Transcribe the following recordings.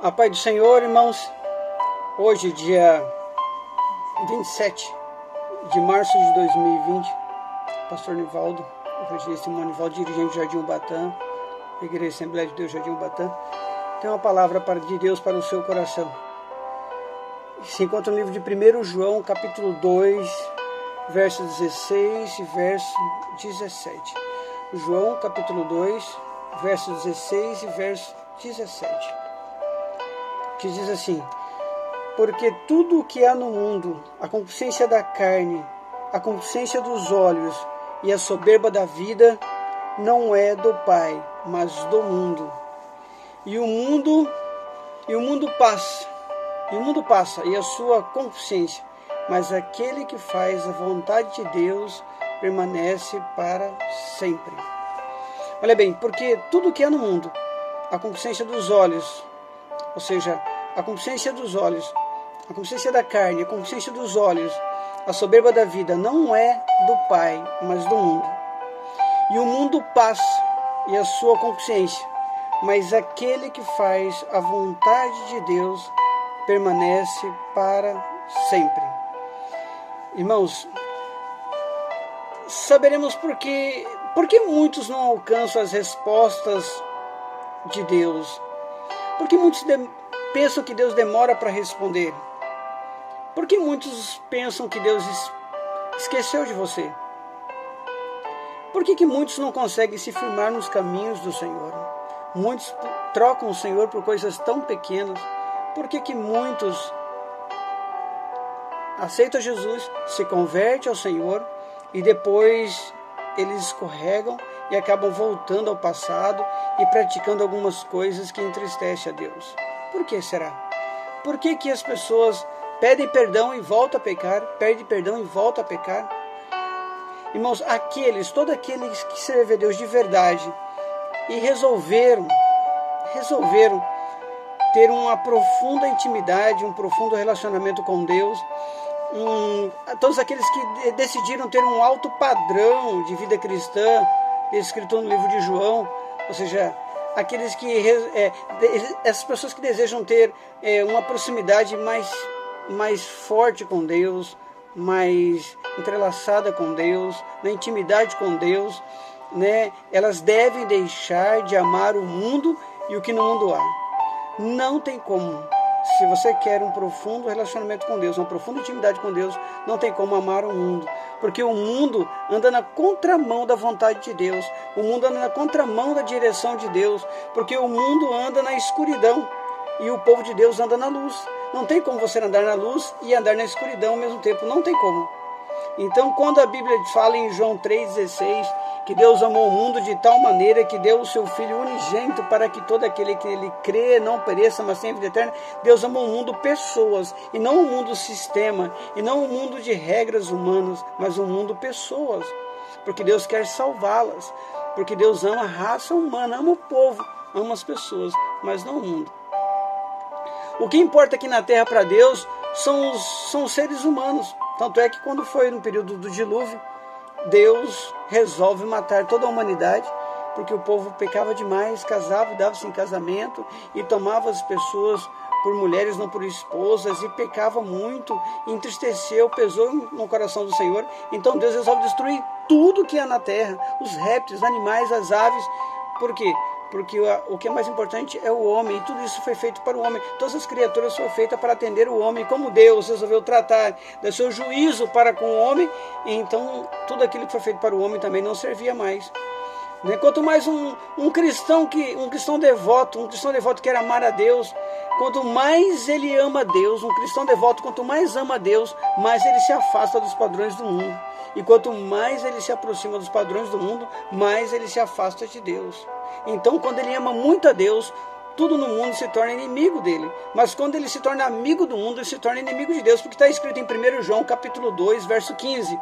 A paz do Senhor, irmãos. Hoje, dia 27 de março de 2020, pastor Nivaldo, evangelista Nivaldo, dirigente do Jardim Ubatã, Igreja Assembleia de Deus Jardim Ubatã, tem uma palavra de Deus para o seu coração. Se encontra no livro de 1 João, capítulo 2, verso 16 e verso 17. João, capítulo 2, verso 16 e verso 17. Que diz assim: porque tudo o que há no mundo, a concupiscência da carne, a concupiscência dos olhos e a soberba da vida, não é do Pai, mas do mundo. E o mundo passa, e a sua concupiscência, mas aquele que faz a vontade de Deus permanece para sempre. Olha bem, porque tudo o que há no mundo, a concupiscência dos olhos, ou seja, a concupiscência dos olhos, a concupiscência da carne, a concupiscência dos olhos, a soberba da vida, não é do Pai, mas do mundo. E o mundo passa, e a sua concupiscência, mas aquele que faz a vontade de Deus permanece para sempre. Irmãos, saberemos por que muitos não alcançam as respostas de Deus. Por que muitos pensam que Deus demora para responder? Por que muitos pensam que Deus esqueceu de você? Por que muitos não conseguem se firmar nos caminhos do Senhor? Muitos trocam o Senhor por coisas tão pequenas. Por que muitos aceitam Jesus, se convertem ao Senhor e depois eles escorregam e acabam voltando ao passado e praticando algumas coisas que entristecem a Deus? Por que será? Por que as pessoas pedem perdão e voltam a pecar, pedem perdão e voltam a pecar? Irmãos, todos aqueles que servem a Deus de verdade e resolveram ter uma profunda intimidade, um profundo relacionamento com Deus, todos aqueles que decidiram ter um alto padrão de vida cristã, escrito no livro de João, ou seja, aqueles essas pessoas que desejam ter uma proximidade mais forte com Deus, mais entrelaçada com Deus, na intimidade com Deus, né? Elas devem deixar de amar o mundo e o que no mundo há. Não tem como. Se você quer um profundo relacionamento com Deus, uma profunda intimidade com Deus, não tem como amar o mundo. Porque o mundo anda na contramão da vontade de Deus. O mundo anda na contramão da direção de Deus. Porque o mundo anda na escuridão e o povo de Deus anda na luz. Não tem como você andar na luz e andar na escuridão ao mesmo tempo. Não tem como. Então, quando a Bíblia fala em João 3,16, que Deus amou o mundo de tal maneira que deu o seu Filho unigênito para que todo aquele que ele crê não pereça, mas tenha vida eterna. Deus amou o mundo pessoas, e não o mundo sistema, e não o mundo de regras humanas, mas o mundo pessoas. Porque Deus quer salvá-las, porque Deus ama a raça humana, ama o povo, ama as pessoas, mas não o mundo. O que importa aqui na terra para Deus são os seres humanos. Tanto é que quando foi no período do dilúvio, Deus resolve matar toda a humanidade, porque o povo pecava demais, casava, dava-se em casamento e tomava as pessoas por mulheres, não por esposas, e pecava muito, entristeceu, pesou no coração do Senhor. Então Deus resolve destruir tudo que há na terra, os répteis, os animais, as aves. Por quê? Porque o que é mais importante é o homem, e tudo isso foi feito para o homem. Todas as criaturas foram feitas para atender o homem. Como Deus resolveu tratar do seu juízo para com o homem, então tudo aquilo que foi feito para o homem também não servia mais. Quanto mais um cristão devoto quer amar a Deus, quanto mais ele ama Deus, um cristão devoto, quanto mais ama a Deus, mais ele se afasta dos padrões do mundo. E quanto mais ele se aproxima dos padrões do mundo, mais ele se afasta de Deus. Então, quando ele ama muito a Deus, tudo no mundo se torna inimigo dele. Mas quando ele se torna amigo do mundo, ele se torna inimigo de Deus. Porque está escrito em 1 João, capítulo 2, verso 15.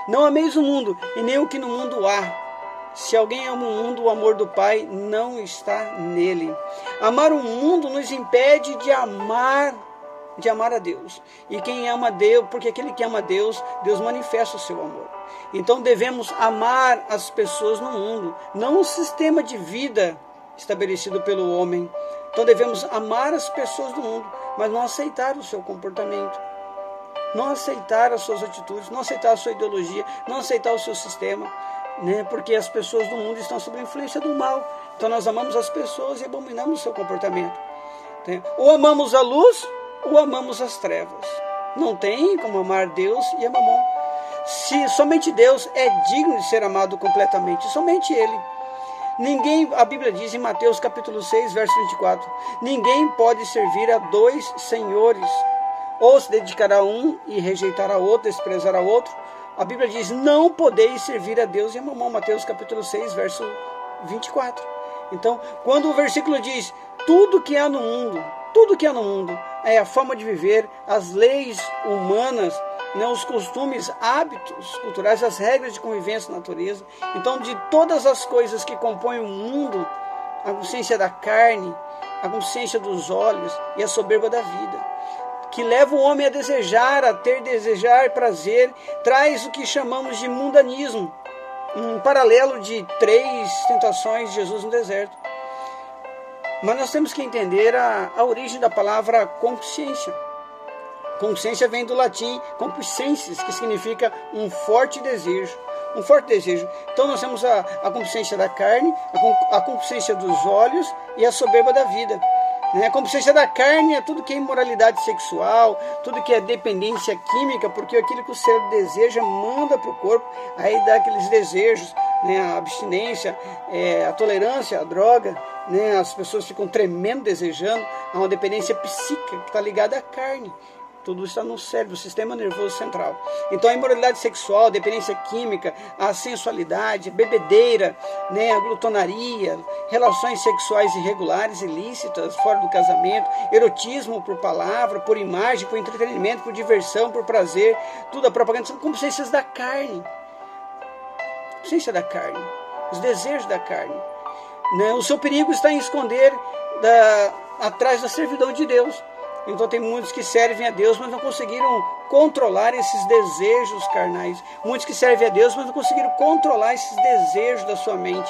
Não ameis o mundo, e nem o que no mundo há. Se alguém ama o mundo, o amor do Pai não está nele. Amar o mundo nos impede de amar a Deus. E quem ama Deus, porque aquele que ama Deus, Deus manifesta o seu amor. Então devemos amar as pessoas no mundo, não o sistema de vida estabelecido pelo homem, Então devemos amar as pessoas do mundo, mas não aceitar o seu comportamento, não aceitar as suas atitudes, não aceitar a sua ideologia, não aceitar o seu sistema, né? Porque as pessoas do mundo estão sob a influência do mal. Então nós amamos as pessoas e abominamos o seu comportamento. Ou amamos a luz, ou amamos as trevas. Não tem como amar Deus e a Mamon. Se somente Deus é digno de ser amado completamente, somente Ele. Ninguém, a Bíblia diz em Mateus capítulo 6, verso 24, ninguém pode servir a dois senhores, ou se dedicará a um e rejeitará outro, desprezará outro. A Bíblia diz, não podeis servir a Deus e a Mamon, Mateus capítulo 6, verso 24. Então, quando o versículo diz, tudo que há no mundo é a forma de viver, as leis humanas, né, os costumes, hábitos culturais, as regras de convivência na natureza. Então, de todas as coisas que compõem o mundo, a consciência da carne, a consciência dos olhos e a soberba da vida, que leva o homem a desejar prazer, traz o que chamamos de mundanismo, um paralelo de 3 tentações de Jesus no deserto. Mas nós temos que entender a origem da palavra consciência. Consciência vem do latim concupiscensis, que significa um forte desejo. Um forte desejo. Então nós temos a concupiscência da carne, a concupiscência dos olhos e a soberba da vida. A concupiscência da carne é tudo que é imoralidade sexual, tudo que é dependência química, porque aquilo que o cérebro deseja manda para o corpo, aí dá aqueles desejos, né, a abstinência, a tolerância, a droga, né, as pessoas ficam tremendo desejando, há uma dependência psíquica que está ligada à carne. Tudo está no cérebro, o sistema nervoso central. Então a imoralidade sexual, a dependência química, a sensualidade, a bebedeira, né, a glutonaria, relações sexuais irregulares, ilícitas, fora do casamento, erotismo por palavra, por imagem, por entretenimento, por diversão, por prazer, tudo a propaganda, são concupiscências da carne. Concupiscência da carne, os desejos da carne. Né? O seu perigo está em esconder atrás da servidão de Deus. Então tem muitos que servem a Deus, mas não conseguiram controlar esses desejos carnais. Muitos que servem a Deus, mas não conseguiram controlar esses desejos da sua mente.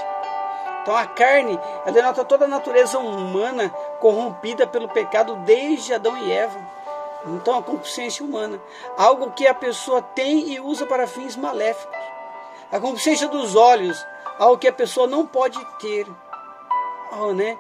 Então a carne, ela denota toda a natureza humana corrompida pelo pecado desde Adão e Eva. Então a concupiscência humana, algo que a pessoa tem e usa para fins maléficos. A concupiscência dos olhos, algo que a pessoa não pode ter. Né?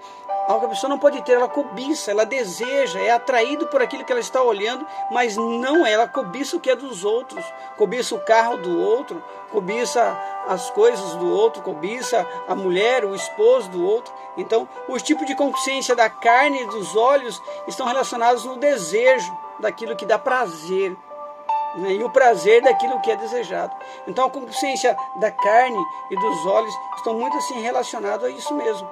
Algo que a pessoa não pode ter, ela cobiça, ela deseja, é atraído por aquilo que ela está olhando, mas não é, ela cobiça o que é dos outros, cobiça o carro do outro, cobiça as coisas do outro, cobiça a mulher, o esposo do outro. Então, os tipos de concupiscência da carne e dos olhos estão relacionados no desejo daquilo que dá prazer, né? E o prazer daquilo que é desejado. Então, a concupiscência da carne e dos olhos estão muito assim relacionados a isso mesmo.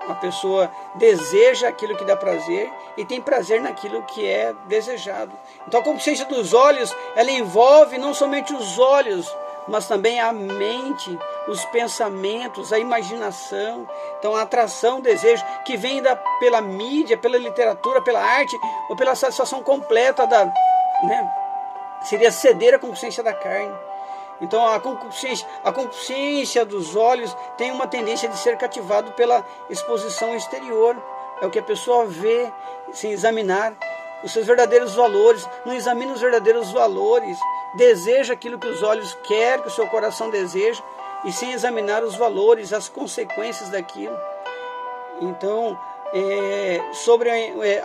A pessoa deseja aquilo que dá prazer e tem prazer naquilo que é desejado. Então a concupiscência dos olhos, ela envolve não somente os olhos, mas também a mente, os pensamentos, a imaginação. Então a atração, o desejo que vem pela mídia, pela literatura, pela arte, ou pela satisfação completa seria ceder à concupiscência da carne. Então a concupiscência dos olhos tem uma tendência de ser cativado pela exposição exterior. É o que a pessoa vê sem examinar os seus verdadeiros valores, não examina os verdadeiros valores, deseja aquilo que os olhos querem, que o seu coração deseja, e sem examinar os valores, as consequências daquilo. Então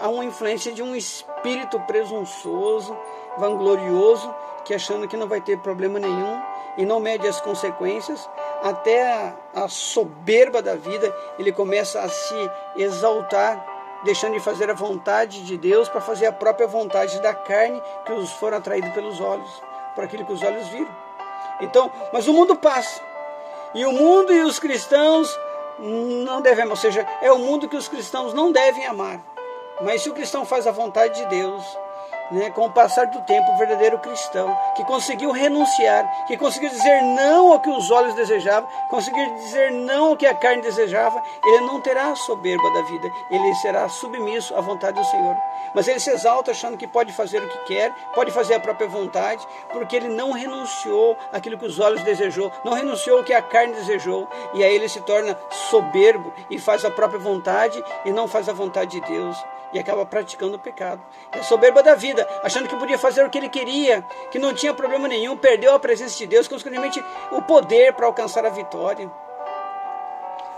há uma influência de um espírito presunçoso, vanglorioso, que achando que não vai ter problema nenhum e não mede as consequências, até a soberba da vida, ele começa a se exaltar, deixando de fazer a vontade de Deus para fazer a própria vontade da carne, que os foram atraídos pelos olhos, por aquilo que os olhos viram. Então, mas o mundo passa, e o mundo e os cristãos não devem, ou seja, é o mundo que os cristãos não devem amar. Mas se o cristão faz a vontade de Deus, né, com o passar do tempo, o verdadeiro cristão, que conseguiu renunciar, que conseguiu dizer não ao que os olhos desejavam, conseguiu dizer não ao que a carne desejava, ele não terá a soberba da vida, ele será submisso à vontade do Senhor. Mas ele se exalta achando que pode fazer o que quer, pode fazer a própria vontade, porque ele não renunciou àquilo que os olhos desejou, não renunciou ao que a carne desejou, e aí ele se torna soberbo e faz a própria vontade e não faz a vontade de Deus, e acaba praticando o pecado. É soberba da vida, achando que podia fazer o que ele queria, que não tinha problema nenhum, perdeu a presença de Deus, consequentemente o poder para alcançar a vitória.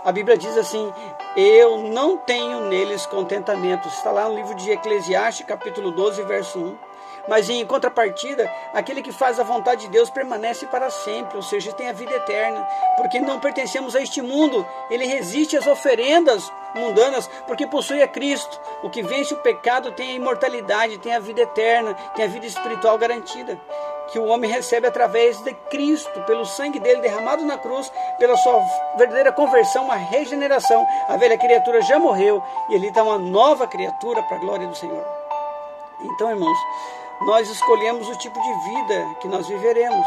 A Bíblia diz assim: eu não tenho neles contentamento. Está lá no livro de Eclesiastes, capítulo 12, verso 1. Mas em contrapartida, aquele que faz a vontade de Deus permanece para sempre, ou seja, tem a vida eterna, porque não pertencemos a este mundo. Ele resiste às oferendas mundanas, porque possui a Cristo. O que vence o pecado tem a imortalidade, tem a vida eterna, tem a vida espiritual garantida, que o homem recebe através de Cristo, pelo sangue dele derramado na cruz, pela sua verdadeira conversão, a regeneração. A velha criatura já morreu e ele está uma nova criatura para a glória do Senhor. Então, irmãos, nós escolhemos o tipo de vida que nós viveremos.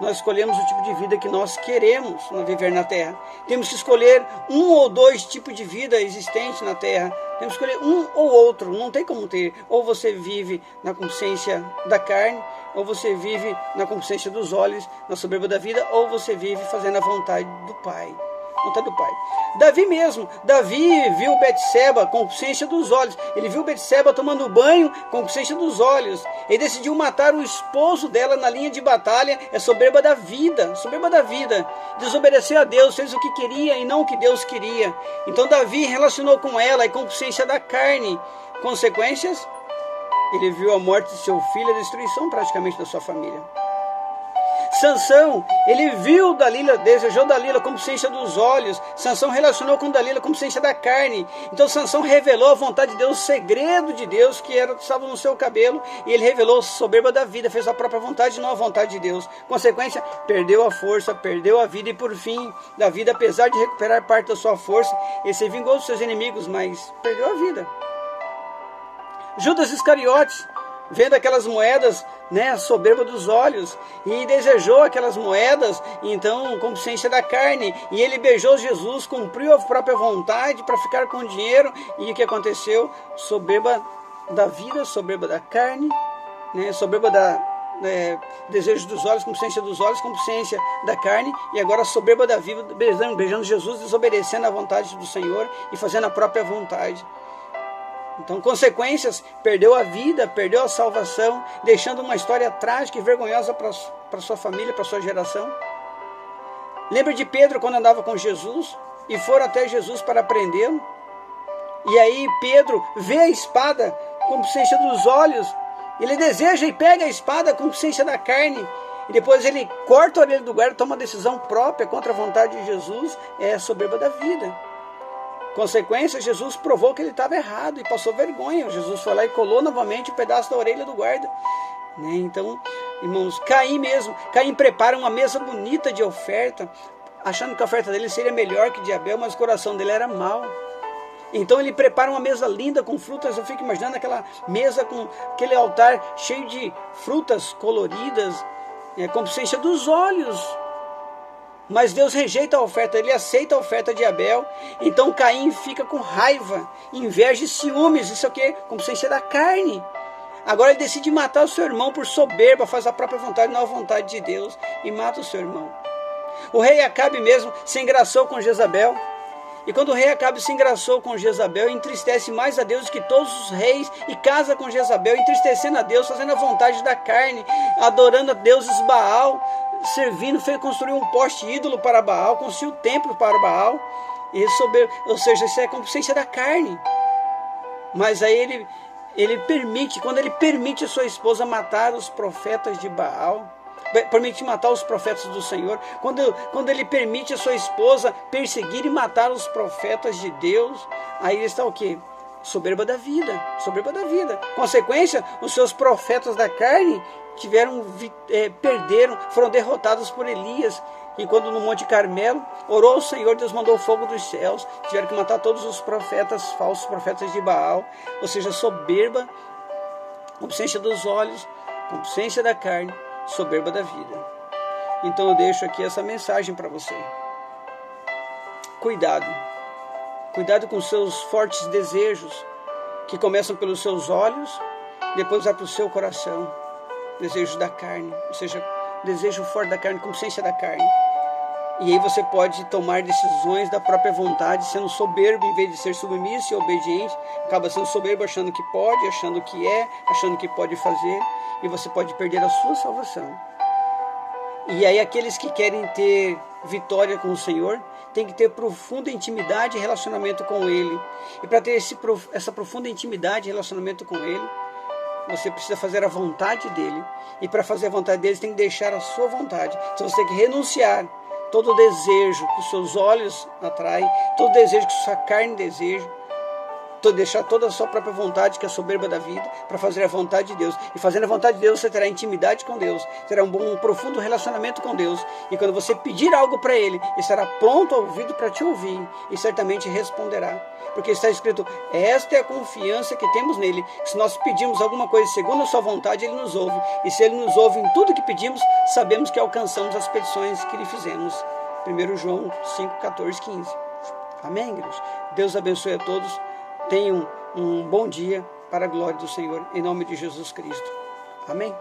Nós escolhemos o tipo de vida que nós queremos viver na terra. Temos que escolher um ou dois tipos de vida existentes na terra. Temos que escolher um ou outro, não tem como ter. Ou você vive na consciência da carne, ou você vive na consciência dos olhos, na soberba da vida, ou você vive fazendo a vontade do Pai. Vontade do Pai. Davi mesmo, Davi viu Betseba com consciência dos olhos. Ele viu Betseba tomando banho com consciência dos olhos. Ele decidiu matar o esposo dela na linha de batalha. É soberba da vida, soberba da vida. Desobedeceu a Deus, fez o que queria e não o que Deus queria. Então Davi relacionou com ela e com consciência da carne. Consequências? Ele viu a morte de seu filho e a destruição praticamente da sua família. Sansão, ele viu Dalila, desejou Dalila com consciência dos olhos. Sansão relacionou com Dalila com consciência da carne. Então Sansão revelou a vontade de Deus, o segredo de Deus que estava no seu cabelo, e ele revelou a soberba da vida, fez a própria vontade e não a vontade de Deus. Consequência, perdeu a força, perdeu a vida, e por fim, Davi, apesar de recuperar parte da sua força, ele se vingou dos seus inimigos, mas perdeu a vida. Judas Iscariotes, vendo aquelas moedas, a soberba dos olhos, e desejou aquelas moedas, então, com consciência da carne, e ele beijou Jesus, cumpriu a própria vontade para ficar com o dinheiro, e o que aconteceu? Soberba da vida, soberba da carne, soberba da desejo dos olhos, consciência dos olhos, consciência da carne, e agora a soberba da vida, beijando Jesus, desobedecendo a vontade do Senhor e fazendo a própria vontade. Então, consequências, perdeu a vida, perdeu a salvação, deixando uma história trágica e vergonhosa para sua família, para sua geração. Lembra de Pedro quando andava com Jesus e foram até Jesus para prendê-lo? E aí Pedro vê a espada com consciência dos olhos, ele deseja e pega a espada com consciência da carne, e depois ele corta a orelha do guarda, toma uma decisão própria contra a vontade de Jesus, é a soberba da vida. Consequência, Jesus provou que ele estava errado e passou vergonha. Jesus foi lá e colou novamente o pedaço da orelha do guarda. Então, irmãos, Caim prepara uma mesa bonita de oferta, achando que a oferta dele seria melhor que de Abel, mas o coração dele era mau. Então ele prepara uma mesa linda com frutas. Eu fico imaginando aquela mesa com aquele altar cheio de frutas coloridas, com consciência dos olhos. Mas Deus rejeita a oferta, ele aceita a oferta de Abel. Então Caim fica com raiva, inveja e ciúmes. Isso é o que? Consciência da carne. Agora ele decide matar o seu irmão por soberba, faz a própria vontade, não a vontade de Deus, e mata o seu irmão. O rei Acabe mesmo se engraçou com Jezabel. E quando o rei Acabe se engraçou com Jezabel, entristece mais a Deus do que todos os reis, e casa com Jezabel, entristecendo a Deus, fazendo a vontade da carne, adorando a deuses Baal, servindo, fez construir um poste ídolo para Baal, construiu um templo para Baal, ou seja, isso é consciência da carne. Mas aí ele permite, quando ele permite a sua esposa matar os profetas de Baal, permite matar os profetas do Senhor, quando ele permite a sua esposa perseguir e matar os profetas de Deus, aí está o quê? Soberba da vida, soberba da vida. Consequência, os seus profetas da carne perderam, foram derrotados por Elias. E quando no Monte Carmelo orou ao Senhor, Deus mandou fogo dos céus, tiveram que matar todos os profetas, falsos profetas de Baal, ou seja, soberba concupiscência dos olhos, concupiscência da carne, soberba da vida. Então eu deixo aqui essa mensagem para você. Cuidado. Cuidado com seus fortes desejos, que começam pelos seus olhos, depois vai para o seu coração. Desejos da carne, ou seja, desejo forte da carne, concupiscência da carne. E aí você pode tomar decisões da própria vontade, sendo soberbo em vez de ser submisso e obediente. Acaba sendo soberbo achando que pode, achando que achando que pode fazer. E você pode perder a sua salvação. E aí aqueles que querem ter vitória com o Senhor, tem que ter profunda intimidade e relacionamento com Ele. E para ter essa profunda intimidade e relacionamento com Ele, você precisa fazer a vontade dEle. E para fazer a vontade dEle, você tem que deixar a sua vontade. Então você tem que renunciar todo o desejo que os seus olhos atraem, todo o desejo que a sua carne deseja, deixar toda a sua própria vontade, que é a soberba da vida, para fazer a vontade de Deus. E fazendo a vontade de Deus, você terá intimidade com Deus, terá um profundo relacionamento com Deus. E quando você pedir algo para Ele, Ele estará pronto ao ouvido para te ouvir e certamente responderá. Porque está escrito, esta é a confiança que temos nele, que se nós pedimos alguma coisa segundo a sua vontade, Ele nos ouve. E se Ele nos ouve em tudo que pedimos, sabemos que alcançamos as petições que lhe fizemos. 1 João 5, 14, 15. Amém, igreja? Deus abençoe a todos. Tenham um bom dia para a glória do Senhor, em nome de Jesus Cristo. Amém?